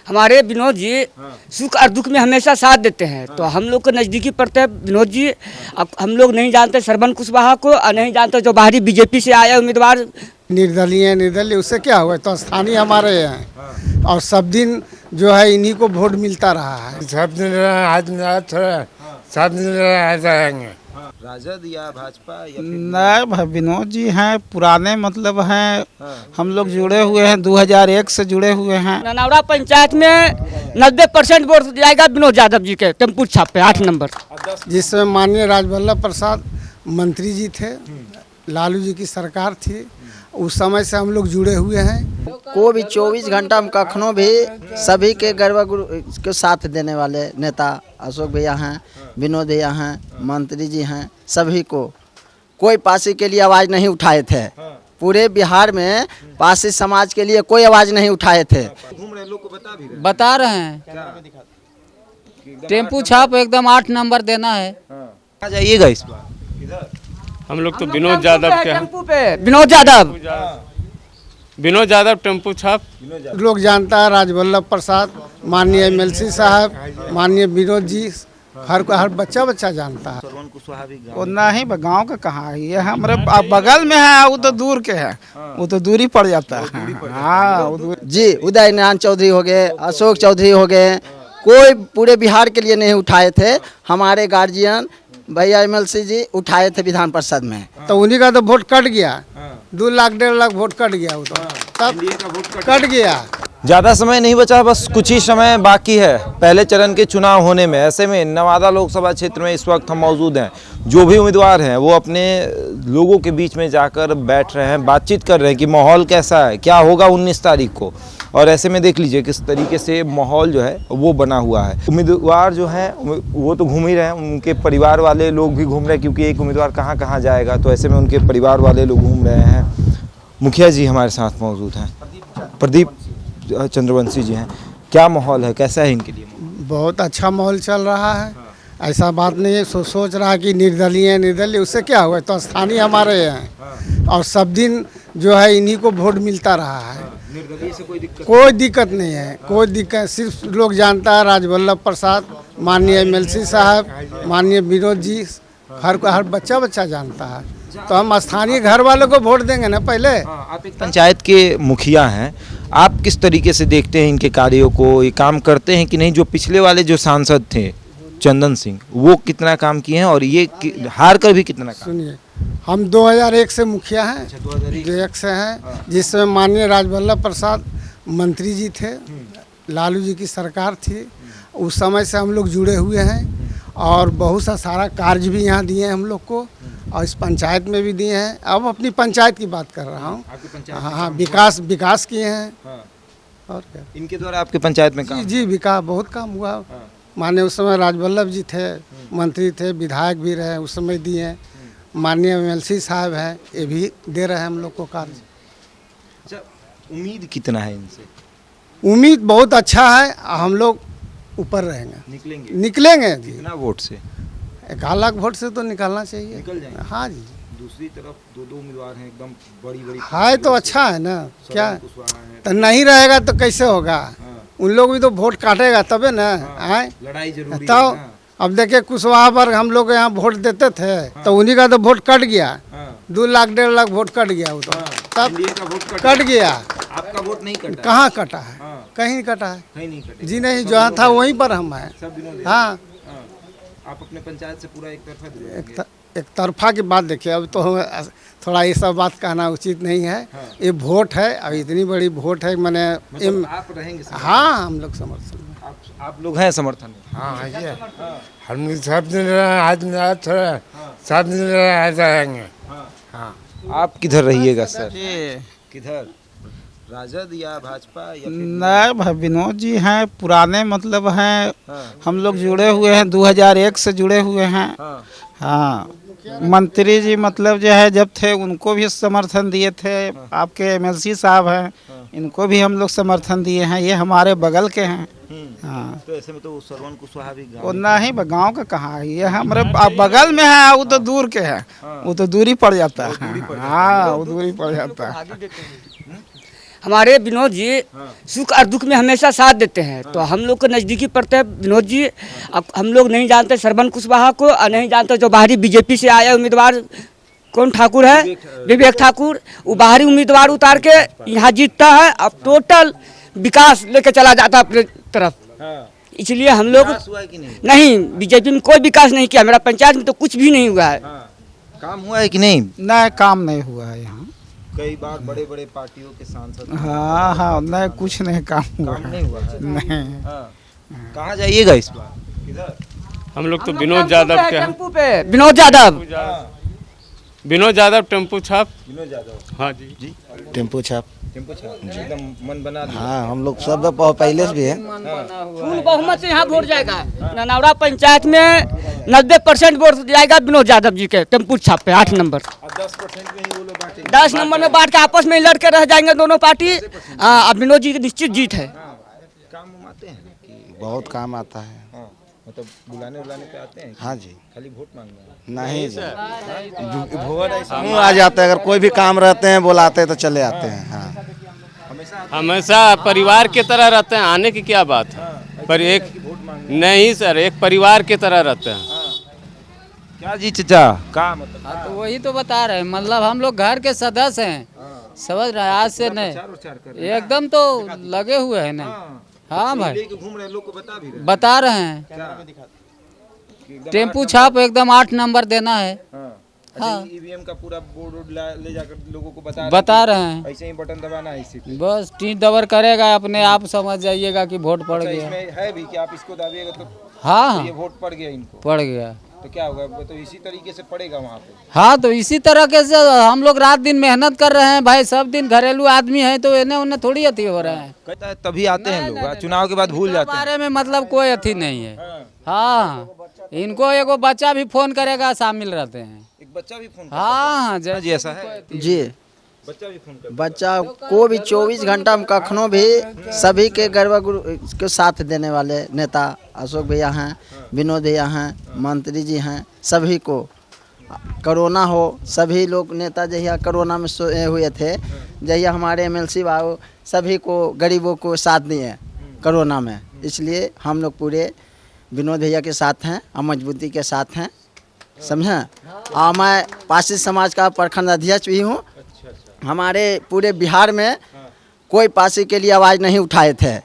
हमारे विनोद जी सुख और दुख में हमेशा साथ देते हैं। तो हम लोग को नज़दीकी पड़ते हैं विनोद जी। अब हम लोग नहीं जानते श्रवण कुशवाहा को और नहीं जानते जो बाहरी बीजेपी से आया उम्मीदवार निर्दलीय उससे क्या हुआ, तो स्थानीय हमारे हैं और सब दिन जो है इन्हीं को वोट मिलता रहा है। सब दिन सब दिन रहेंगे। राजद या भाजपा या नहीं भाई, विनोद जी हैं पुराने, मतलब हैं हम लोग जुड़े हुए हैं, 2001 से जुड़े हुए हैं। ननौरा पंचायत में 90% वोट जाएगा विनोद यादव जी के टेम्पू छाप पे 8 नंबर। जिसमें माननीय राजवल्लभ प्रसाद मंत्री जी थे, लालू जी की सरकार थी, उस समय से हम लोग जुड़े हुए हैं। को भी 24 घंटा में कखनों भी सभी के गर्वगुरु के साथ देने वाले नेता अशोक भैया हैं, विनोद भैया हैं, मंत्री जी हैं। सभी को कोई पासी के लिए आवाज़ नहीं उठाए थे। पूरे बिहार में पासी समाज के लिए कोई आवाज़ नहीं उठाए थे। घूम रहे लोग को बता रहे हैं टेम्पू छाप एकदम 8 नंबर देना है। आ जाइएगा इस बार। हम लोग तो विनोद यादव के हैं। टेम्पू पे विनोद यादव टेम्पू छाप लोग जानता है राजवल्लभ प्रसाद, माननीय एमएलसी साहब, माननीय विनोद जी, हर बच्चा जानता है। वो नहीं गाँव का कहाँ है, ये हमारे बगल में है, वो तो दूर के है, वो तो दूरी पड़ जाता है। हाँ जी, उदय नारायण चौधरी हो गए, अशोक चौधरी हो गए, कोई पूरे बिहार के लिए नहीं उठाए थे। हमारे गार्जियन भैया एमएलसी जी उठाए थे विधान परिषद में, तो उन्हीं का तो वोट कट गया। 2 लाख 1.5 लाख वोट कट गया, वो तो तब कट गया। ज़्यादा समय नहीं बचा, बस कुछ ही समय बाकी है पहले चरण के चुनाव होने में। ऐसे में नवादा लोकसभा क्षेत्र में इस वक्त हम मौजूद हैं। जो भी उम्मीदवार हैं वो अपने लोगों के बीच में जाकर बैठ रहे हैं, बातचीत कर रहे हैं कि माहौल कैसा है, क्या होगा 19 तारीख को। और ऐसे में देख लीजिए किस तरीके से माहौल जो है वो बना हुआ है। उम्मीदवार जो हैं वो तो घूम ही रहे हैं, उनके परिवार वाले लोग भी घूम रहे हैं, क्योंकि एक उम्मीदवार कहाँ कहाँ जाएगा, तो ऐसे में उनके परिवार वाले लोग घूम रहे हैं। मुखिया जी हमारे साथ मौजूद हैं, प्रदीप चंद्रवंशी जी हैं। क्या माहौल है, कैसा है इनके लिए? बहुत अच्छा माहौल चल रहा है। ऐसा बात नहीं है सोच रहा कि निर्दलीय उससे क्या हुआ, तो स्थानीय हमारे हैं और सब दिन जो है इन्हीं को वोट मिलता रहा है। निर्दलीय से कोई दिक्कत नहीं है, कोई दिक्कत, सिर्फ लोग जानता है राजवल्लभ प्रसाद, माननीय एमएलसी साहब, माननीय विनोद जी, हर बच्चा जानता है। तो हम स्थानीय घर वालों को वोट देंगे ना पहले। आप एक पंचायत के मुखिया हैं, आप किस तरीके से देखते हैं इनके कार्यों को? ये काम करते हैं कि नहीं? जो पिछले वाले जो सांसद थे चंदन सिंह, वो कितना काम किए हैं और ये हार कर भी कितना काम? सुनिए, हम 2001 से मुखिया हैं, 2001 से हैं, जिसमें माननीय राजवल्लभ प्रसाद मंत्री जी थे, लालू जी की सरकार थी, उस समय से हम लोग जुड़े हुए हैं और बहुत सा सारा कार्य भी यहाँ दिए हैं हम लोग को और इस पंचायत में भी दिए हैं। अब अपनी पंचायत की बात कर रहा हूँ। हाँ, विकास किए हैं। और क्या इनके द्वारा आपके पंचायत में काम? जी विकास बहुत काम हुआ। माननीय उस समय राजवल्लभ जी थे, मंत्री थे, विधायक भी रहे, उस समय दिए हैं। माननीय एमएलसी साहब हैं, ये भी दे रहे हैं हम लोग को कार्य। अच्छा, उम्मीद कितना है इनसे? उम्मीद बहुत अच्छा है, हम लोग ऊपर रहेंगे, निकलेंगे जी। कितना वोट से? 1 लाख वोट से तो निकालना चाहिए। निकल जाएंगे। हाँ जी। दूसरी तरफ दो उम्मीदवार हैं, एकदम बड़ी है तो अच्छा है ना, क्या तो नहीं रहेगा तो कैसे होगा? उन लोग भी तो वोट काटेगा तबे ना आए, लड़ाई जरूरी तो अब देखिए कुशवाहा पर हम लोग यहाँ वोट देते थे, तो उन्हीं का तो वोट कट गया। 2 लाख 1.5 लाख वोट कट गया, वो तो तब कट गया। आपका वोट नहीं कटा? कहाँ कटा है? कहीं नहीं कटा है। कहीं नहीं कटा जी नहीं, जहाँ था वहीं पर हम हैं। हाँ, आप अपने पंचायत से पूरा एक तरफा की बात देखिए, अब तो थोड़ा ये सब बात कहना उचित नहीं है। ये वोट है, अब इतनी बड़ी वोट है, मैंने आप रहेंगे? हाँ, हम लोग समर्थन। आप लोग हैं समर्थन में? हाँ है, हम सब दिन सब दिन रहेंगे। हाँ, आप किधर रहिएगा सर? किधर, राजद या भाजपा या नहीं भाई, विनोद जी हैं पुराने, मतलब हैं हम लोग जुड़े हुए हैं, 2001 से जुड़े हुए हैं। हाँ, मंत्री जी मतलब जो है जब थे उनको भी समर्थन दिए थे। आपके एमएलसी साहब हैं, इनको भी हम लोग समर्थन दिए हैं, ये हमारे बगल के हैं। हाँ, तो ऐसे में तो श्रवण कुशवाहा भी वो नहीं गाँव का कहाँ है, ये हमारे बगल में है, वो तो दूर के है, वो तो दूरी पड़ जाता है। हाँ, वो दूरी पड़ जाता है। हमारे विनोद जी सुख और दुख में हमेशा साथ देते हैं, तो हम लोग को नज़दीकी पड़ते हैं विनोद जी। अब हम लोग नहीं जानते सरवन कुशवाहा को और नहीं जानते जो बाहरी बीजेपी से आया उम्मीदवार कौन ठाकुर है, विवेक ठाकुर। वो बाहरी उम्मीदवार उतार के यहाँ जीतता है, अब टोटल विकास लेके चला जाता है अपने तरफ। इसलिए हम लोग हुआ है कि नहीं, बीजेपी में कोई विकास नहीं किया, मेरा पंचायत में तो कुछ भी नहीं हुआ है। काम हुआ है कि नहीं? नहीं, काम नहीं हुआ है यहाँ। कई बार बड़े बड़े पार्टियों के सांसद हाँ हाँ, नहीं कुछ नहीं काम हुआ काम है। नहीं हुआ है। नहीं। कहाँ जाइएगा इस बार? किधर? हम लोग तो विनोद यादव के हैं। टेम्पू पे विनोद यादव। विनोद यादव टेम्पू छाप। विनोद यादव। हाँ जी। टेम्पू छाप। टेम्पो छाप एकदम मन बना दिया। हाँ, हम लोग सब पहले से भी है। फुल बहुमत से यहाँ वोट जाएगा। ननौरा पंचायत में 90% वोट जाएगा विनोद यादव जी के टेम्पू छाप पे 8 नंबर। 10% में ही वो लोग बांटेंगे। 10 नंबर में बांट के आपस में लड़के रह जाएंगे दोनों पार्टी। अब विनोद जी की निश्चित जीत है। काम आते हैं कि बहुत काम आता है। हाँ, मतलब बुलाने पे आते हैं? हाँ जी। खाली वोट मांगना है? नहीं जी, वोट ऐसा आ जाते हैं, अगर कोई भी काम रहते हैं बुलाते हैं तो चले आते हैं। हाँ, हमेशा परिवार के तरह रहते हैं, आने की क्या बात है। पर एक नहीं सर, एक परिवार के तरह रहते हैं। क्या जी चाचा का मतलब? हाँ, तो वही तो बता रहे हैं, मतलब हम लोग घर के सदस्य हैं, समझ रहे हैं। आज से नहीं, एकदम तो लगे हुए हैं ना। हाँ भाई, लेके घूम रहे लोग को बता रहे हैं। टेम्पू छाप एकदम 8 नंबर देना है। हाँ। ईवीएम का पूरा बोर्ड ले जाकर लोगों को बता रहे हैं। ऐसे ही बटन दबाना है इसी पे। बस टी दबर करेगा, अपने आप समझ जाइएगा कि वोट पड़ अच्छा, गया। इसमें है भी कि आप इसको दाबिएगा तो हाँ ये वोट पड़ गया इनको, पड़ गया। तो क्या होगा? वो तो इसी तरीके से पड़ेगा वहाँ पे। हाँ, तो इसी तरह के से हम लोग रात दिन मेहनत कर रहे हैं भाई, सब दिन घरेलू आदमी है, तो इन्हें उन्हें थोड़ी अति हो रहे हैं। कहता है तभी आते हैं लोग, चुनाव के बाद भूल जाते हैं। बारे में मतलब कोई अति नहीं है। हाँ, इनको एगो बच्चा भी फोन करेगा, शामिल रहते हैं। एक बच्चा भी फोन हाँ करता है जी, ऐसा है? जी, बच्चा भी फोन करता बच्चा को भी 24 घंटा में कखनो भी सभी के गर्भगृह के साथ देने वाले नेता अशोक भैया हैं, विनोद भैया हैं, मंत्री जी हैं। सभी को कोरोना हो, सभी लोग नेता जहिया कोरोना में सोए हुए थे, जहिया हमारे एमएलसी बाबू सभी को गरीबों को साथ दिए कोरोना में। इसलिए हम लोग पूरे विनोद भैया के साथ हैं और मजबूती के साथ हैं, समझें। और मैं पासी समाज का प्रखंड अध्यक्ष भी हूँ। हमारे पूरे बिहार में कोई पासी के लिए आवाज़ नहीं उठाए थे।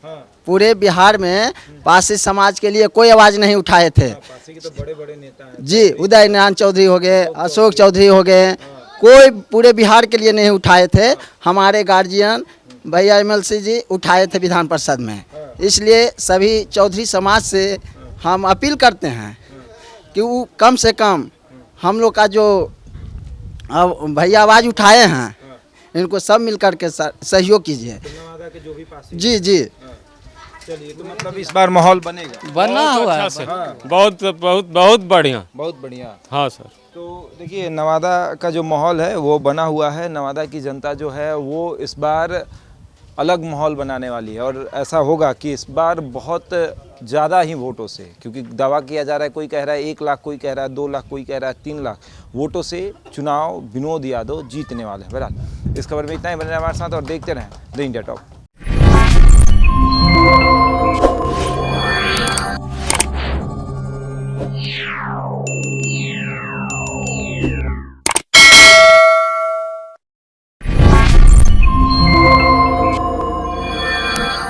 पूरे बिहार में पासी समाज के लिए कोई आवाज़ नहीं उठाए थे। पासी के तो बड़े बड़े नेता हैं जी, उदय नारायण चौधरी हो गए, अशोक चौधरी हो गए, कोई पूरे बिहार के लिए नहीं उठाए थे। हमारे गार्जियन भैया एमएलसी जी उठाए थे विधान परिषद में। इसलिए सभी चौधरी समाज से हम अपील करते हैं कि वो कम से कम हम लोग का जो भैया आवाज़ उठाए हैं, इनको सब मिल कर के सहयोग कीजिए। के जो भी पासी। जी जी, चलिए, तो मतलब इस बार माहौल बनेगा। बना हुआ है। बहुत बहुत बहुत बढ़िया। बहुत बढ़िया। हाँ सर। तो देखिए, नवादा का जो माहौल है वो बना हुआ है। नवादा की जनता जो है वो इस बार अलग माहौल बनाने वाली है, और ऐसा होगा कि इस बार बहुत ज़्यादा ही वोटों से, क्योंकि दावा किया जा रहा है, कोई कह रहा है 1 लाख, कोई कह रहा है 2 लाख, कोई कह रहा है 3 लाख वोटों से चुनाव विनोद यादव जीतने वाले हैं। बहरहाल इस खबर में इतना ही। बने रहे हमारे साथ और देखते रहें द इंडिया टॉप।